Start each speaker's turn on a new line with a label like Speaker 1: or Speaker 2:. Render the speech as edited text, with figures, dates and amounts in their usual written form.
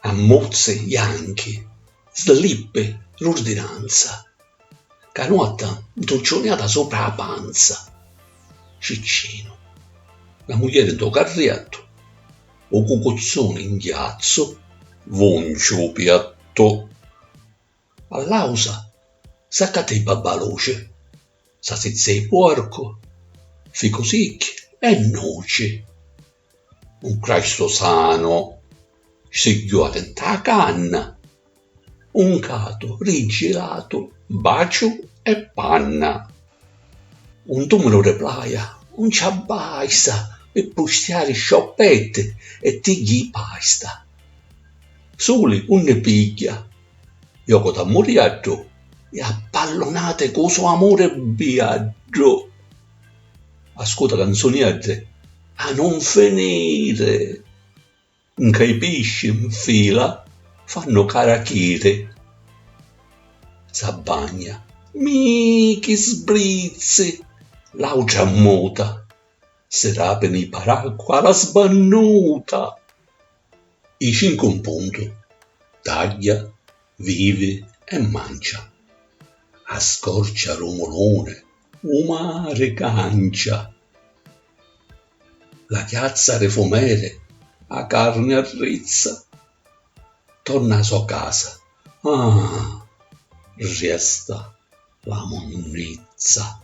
Speaker 1: a mozze bianche, slippe l'ordinanza, canotta intoccionata sopra la panza, ciccino, la moglie do carrietto, o cucozzone in ghiazzo, voncio piatto, all'ausa, saccate i babbaloce, salsicce di porco, fico secchi e noce, un Cristo sano, sigliuato in ta canna, un cato rigirato, bacio e panna, un tumero de playa, un ciabaista per pustiare scioppette e tigli pasta. Soli un ne piglia, io da moriaggio e appallonate con suo amore viaggio. Ascolta canzoniette a non finire, che i pesci in fila fanno carachire. S'abbagna, che sbrizzi, l'augia muta, si rapino i paracqua alla sbannuta. I cinque un punto, taglia, vive e mangia, a scorcia romolone, o mare cancia. La chiazza refomere, a carne arrizza, torna a sua casa, resta la monnezza.